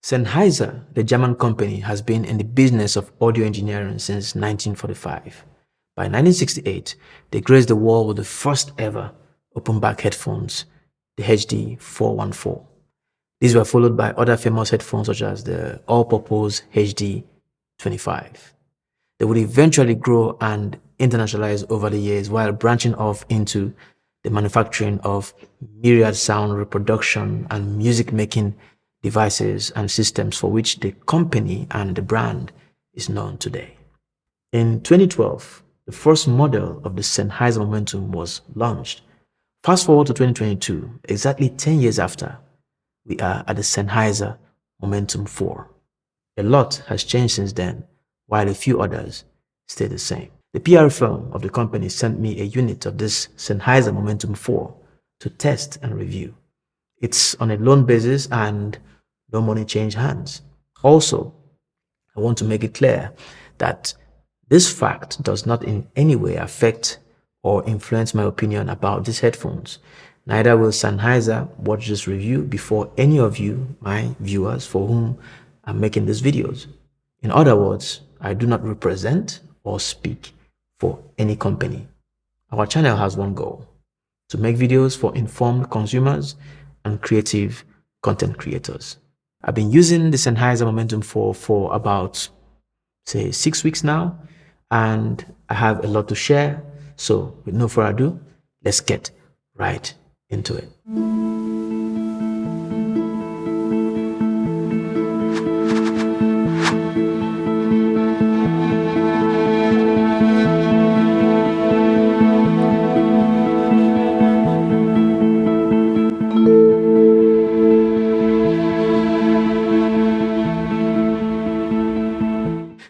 Sennheiser, the German company, has been in the business of audio engineering since 1945. By 1968, they graced the world with the first ever open-back headphones, the HD 414. These were followed by other famous headphones such as the all-purpose HD 25. They would eventually grow and internationalize over the years while branching off into the manufacturing of myriad sound reproduction and music-making devices and systems for which the company and the brand is known today. In 2012, the first model of the Sennheiser Momentum was launched. Fast forward to 2022, exactly 10 years after, we are at the Sennheiser Momentum 4. A lot has changed since then, while a few others stay the same. The PR firm of the company sent me a unit of this Sennheiser Momentum 4 to test and review. It's on a loan basis and no money changed hands. Also, I want to make it clear that this fact does not in any way affect or influence my opinion about these headphones. Neither will Sennheiser watch this review before any of you, my viewers, for whom I'm making these videos. In other words, I do not represent or speak for any company. Our channel has one goal: to make videos for informed consumers and creative content creators. I've been using the Sennheiser Momentum 4 for about, say, 6 weeks now, and I have a lot to share. So with no further ado, let's get right into it.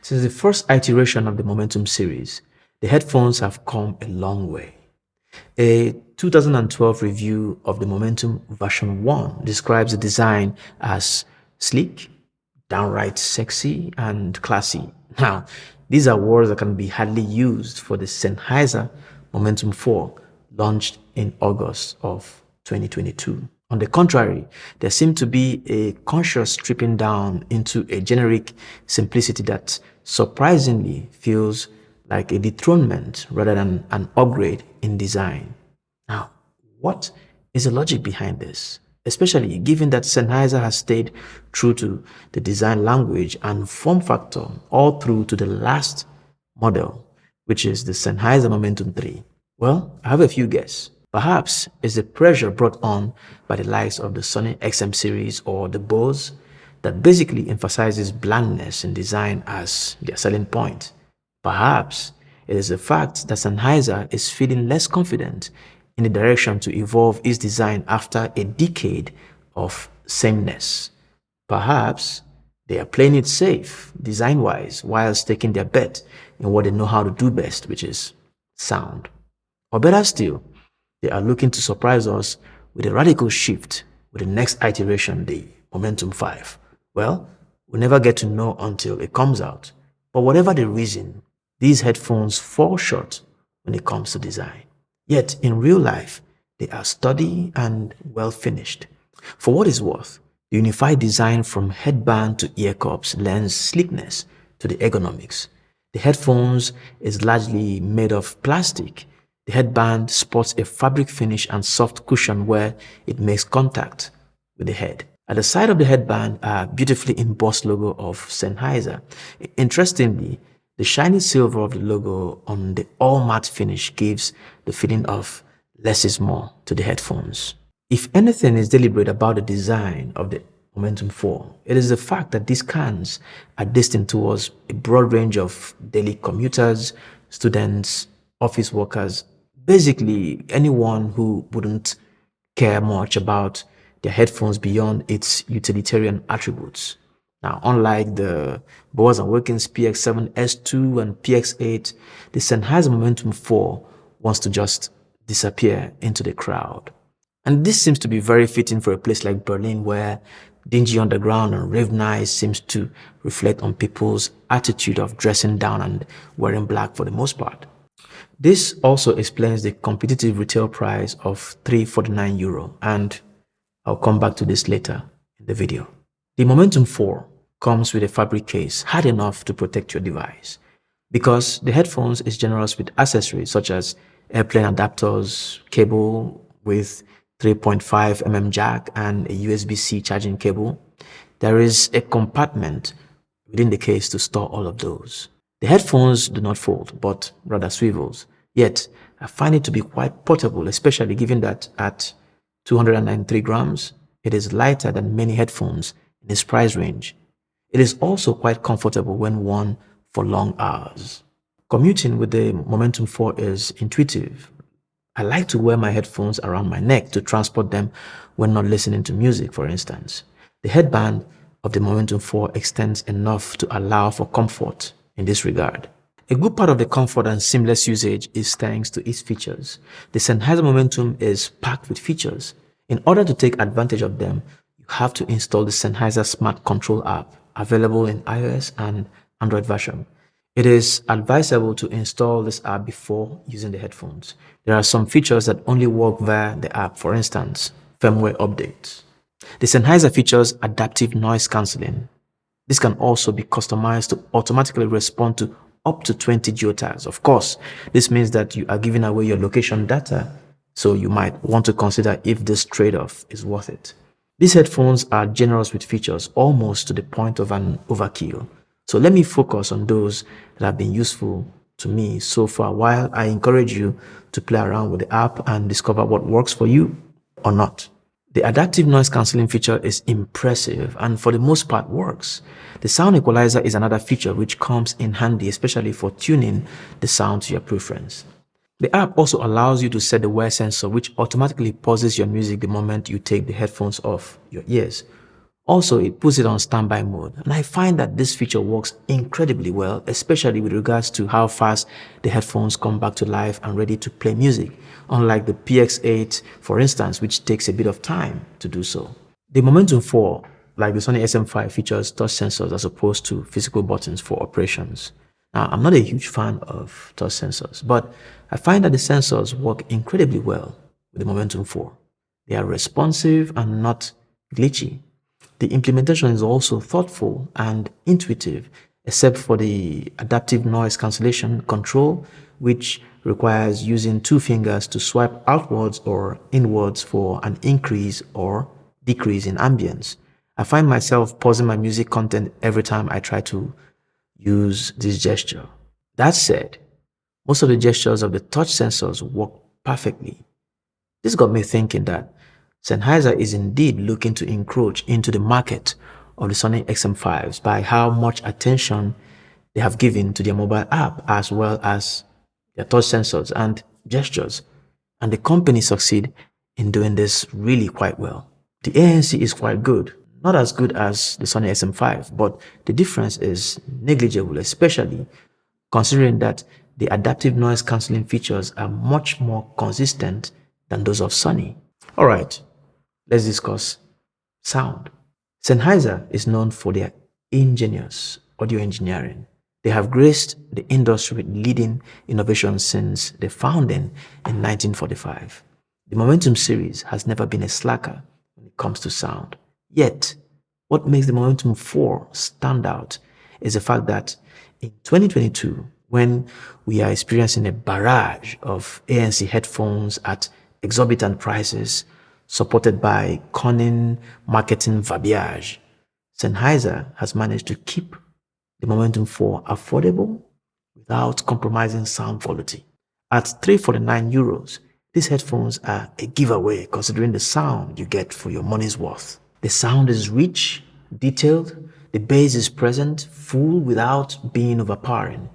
Since the first iteration of the Momentum series, the headphones have come a long way. A 2012 review of the Momentum version 1 describes the design as sleek, downright sexy, and classy. Now, these are words that can be hardly used for the Sennheiser Momentum 4, launched in August of 2022. On the contrary, there seemed to be a conscious stripping down into a generic simplicity that surprisingly feels like a dethronement rather than an upgrade in design. Now, what is the logic behind this? Especially given that Sennheiser has stayed true to the design language and form factor all through to the last model, which is the Sennheiser Momentum 3. Well, I have a few guesses. Perhaps it's the pressure brought on by the likes of the Sony XM series or the Bose that basically emphasizes blandness in design as their selling point. Perhaps it is the fact that Sennheiser is feeling less confident in the direction to evolve its design after a decade of sameness. Perhaps they are playing it safe, design-wise, while staking their bet in what they know how to do best, which is sound. Or better still, they are looking to surprise us with a radical shift with the next iteration, the Momentum 5. Well, we'll never get to know until it comes out. But whatever the reason, these headphones fall short when it comes to design. Yet, in real life, they are sturdy and well finished. For what it's worth, the unified design from headband to ear cups lends sleekness to the ergonomics. The headphones is largely made of plastic. The headband sports a fabric finish and soft cushion where it makes contact with the head. At the side of the headband are beautifully embossed logo of Sennheiser. Interestingly, the shiny silver of the logo on the all matte finish gives the feeling of less is more to the headphones. If anything is deliberate about the design of the Momentum 4, it is the fact that these cans are destined towards a broad range of daily commuters, students, office workers, basically anyone who wouldn't care much about their headphones beyond its utilitarian attributes. Now, unlike the Bose & Wilkins PX7S2 and PX8, the Sennheiser Momentum 4 wants to just disappear into the crowd. And this seems to be very fitting for a place like Berlin, where dingy underground and rave nights seems to reflect on people's attitude of dressing down and wearing black for the most part. This also explains the competitive retail price of €349, and I'll come back to this later in the video. The Momentum 4 comes with a fabric case hard enough to protect your device. Because the headphones is generous with accessories such as airplane adapters, cable with 3.5 mm jack and a USB-C charging cable, there is a compartment within the case to store all of those. The headphones do not fold, but rather swivels. Yet, I find it to be quite portable, especially given that at 293 grams, it is lighter than many headphones in its price range. It is also quite comfortable when worn for long hours. Commuting with the Momentum 4 is intuitive. I like to wear my headphones around my neck to transport them when not listening to music, for instance. The headband of the Momentum 4 extends enough to allow for comfort in this regard. A good part of the comfort and seamless usage is thanks to its features. The Sennheiser Momentum is packed with features. In order to take advantage of them, you have to install the Sennheiser Smart Control app, available in iOS and Android version. It is advisable to install this app before using the headphones. There are some features that only work via the app, for instance, firmware updates. The Sennheiser features adaptive noise cancelling. This can also be customized to automatically respond to up to 20 geotags. Of course, this means that you are giving away your location data, so you might want to consider if this trade-off is worth it. These headphones are generous with features almost to the point of an overkill. So let me focus on those that have been useful to me so far, while I encourage you to play around with the app and discover what works for you or not. The adaptive noise cancelling feature is impressive and for the most part works. The sound equalizer is another feature which comes in handy, especially for tuning the sound to your preference. The app also allows you to set the wear sensor, which automatically pauses your music the moment you take the headphones off your ears. Also, it puts it on standby mode, and I find that this feature works incredibly well, especially with regards to how fast the headphones come back to life and ready to play music, unlike the PX8, for instance, which takes a bit of time to do so. The Momentum 4, like the Sony SM5, features touch sensors as opposed to physical buttons for operations. Now, I'm not a huge fan of touch sensors, but I find that the sensors work incredibly well with the Momentum 4. They are responsive and not glitchy. The implementation is also thoughtful and intuitive, except for the adaptive noise cancellation control, which requires using two fingers to swipe outwards or inwards for an increase or decrease in ambience. I find myself pausing my music content every time I try to use this gesture. That said, most of the gestures of the touch sensors work perfectly. This got me thinking that Sennheiser is indeed looking to encroach into the market of the Sony XM5s by how much attention they have given to their mobile app as well as their touch sensors and gestures. And the company succeed in doing this really quite well. The ANC is quite good, not as good as the Sony XM5, but the difference is negligible, especially considering that the adaptive noise cancelling features are much more consistent than those of Sony. All right, let's discuss sound. Sennheiser is known for their ingenious audio engineering. They have graced the industry with leading innovations since the founding in 1945. The Momentum series has never been a slacker when it comes to sound. Yet, what makes the Momentum 4 stand out is the fact that in 2022, when we are experiencing a barrage of ANC headphones at exorbitant prices, supported by cunning marketing verbiage, Sennheiser has managed to keep the Momentum 4 affordable without compromising sound quality. At €349, these headphones are a giveaway considering the sound you get for your money's worth. The sound is rich, detailed, the bass is present, full without being overpowering.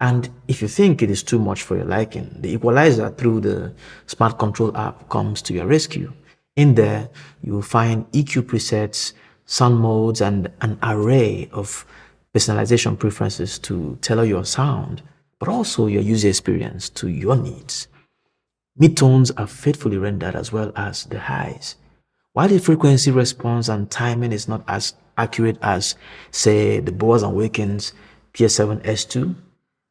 And if you think it is too much for your liking, the equalizer through the Smart Control app comes to your rescue. In there, you will find EQ presets, sound modes, and an array of personalization preferences to tailor your sound, but also your user experience to your needs. Midtones are faithfully rendered as well as the highs. While the frequency response and timing is not as accurate as, say, the Boas and Wilkins PS7S2,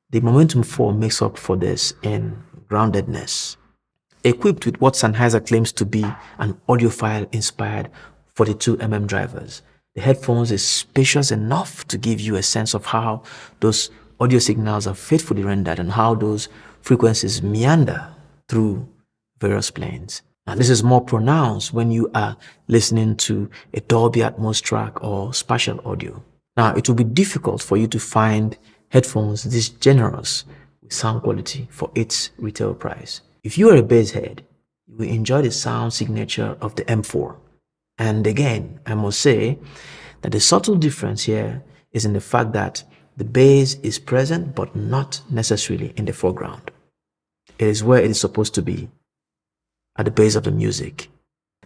the Momentum 4 makes up for this in groundedness. Equipped with what Sennheiser claims to be an audiophile-inspired 42mm drivers, The headphones is spacious enough to give you a sense of how those audio signals are faithfully rendered and how those frequencies meander through various planes. Now, this is more pronounced when you are listening to a Dolby Atmos track or spatial audio. Now, it will be difficult for you to find headphones this generous with sound quality for its retail price. If you are a bass head, you will enjoy the sound signature of the M4. And again, I must say that the subtle difference here is in the fact that the bass is present but not necessarily in the foreground. It is where it is supposed to be, at the base of the music.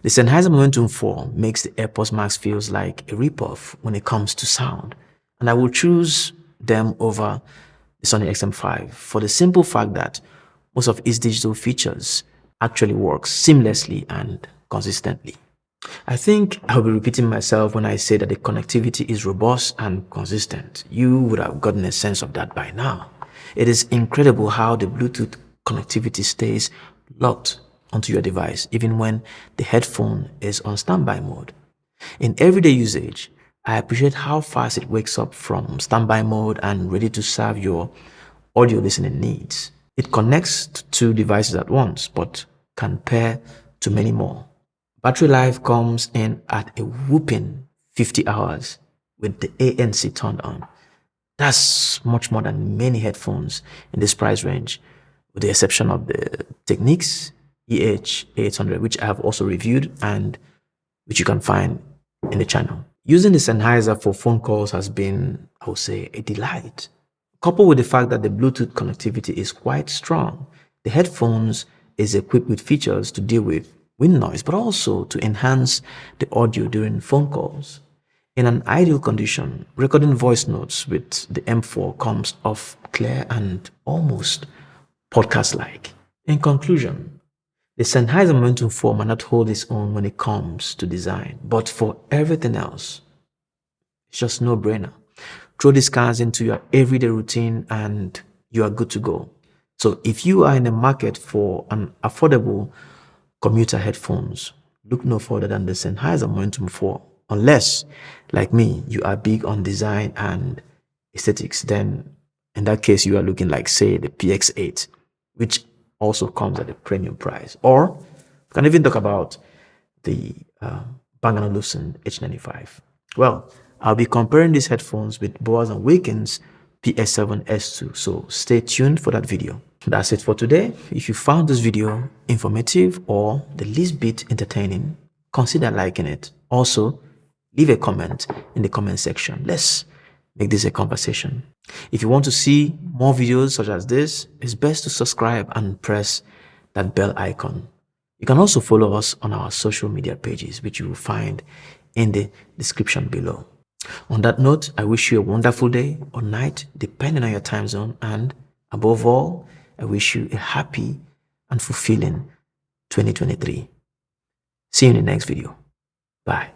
The Sennheiser Momentum 4 makes the AirPods Max feels like a ripoff when it comes to sound, and I will choose them over the Sony XM5 for the simple fact that most of its digital features actually works seamlessly and consistently. I think I'll be repeating myself when I say that the connectivity is robust and consistent. You would have gotten a sense of that by now. It is incredible how the Bluetooth connectivity stays locked onto your device even when the headphone is on standby mode. In everyday usage, I appreciate how fast it wakes up from standby mode and ready to serve your audio listening needs. It connects to 2 devices at once, but can pair to many more. Battery life comes in at a whopping 50 hours with the ANC turned on. That's much more than many headphones in this price range, with the exception of the Technics EH800, which I have also reviewed and which you can find in the channel. Using the Sennheiser for phone calls has been, I would say, a delight. Coupled with the fact that the Bluetooth connectivity is quite strong, the headphones is equipped with features to deal with wind noise, but also to enhance the audio during phone calls. In an ideal condition, recording voice notes with the M4 comes off clear and almost podcast-like. In conclusion, the Sennheiser Momentum 4 might not hold its own when it comes to design, but for everything else, it's just no-brainer. Throw these cars into your everyday routine and you are good to go. So if you are in the market for an affordable commuter headphones, look no further than the Sennheiser Momentum 4. Unless, like me, you are big on design and aesthetics, then in that case, you are looking like, say, the PX8, which also comes at a premium price. Or we can even talk about the Bang & Olufsen H95. Well, I'll be comparing these headphones with Bowers & Wilkins PS7S2, so stay tuned for that video. That's it for today. If you found this video informative or the least bit entertaining, consider liking it. Also, leave a comment in the comment section. Let's make this a conversation. If you want to see more videos such as this, it's best to subscribe and press that bell icon. You can also follow us on our social media pages, which you will find in the description below. On that note, I wish you a wonderful day or night, depending on your time zone, and above all, I wish you a happy and fulfilling 2023. See you in the next video. Bye.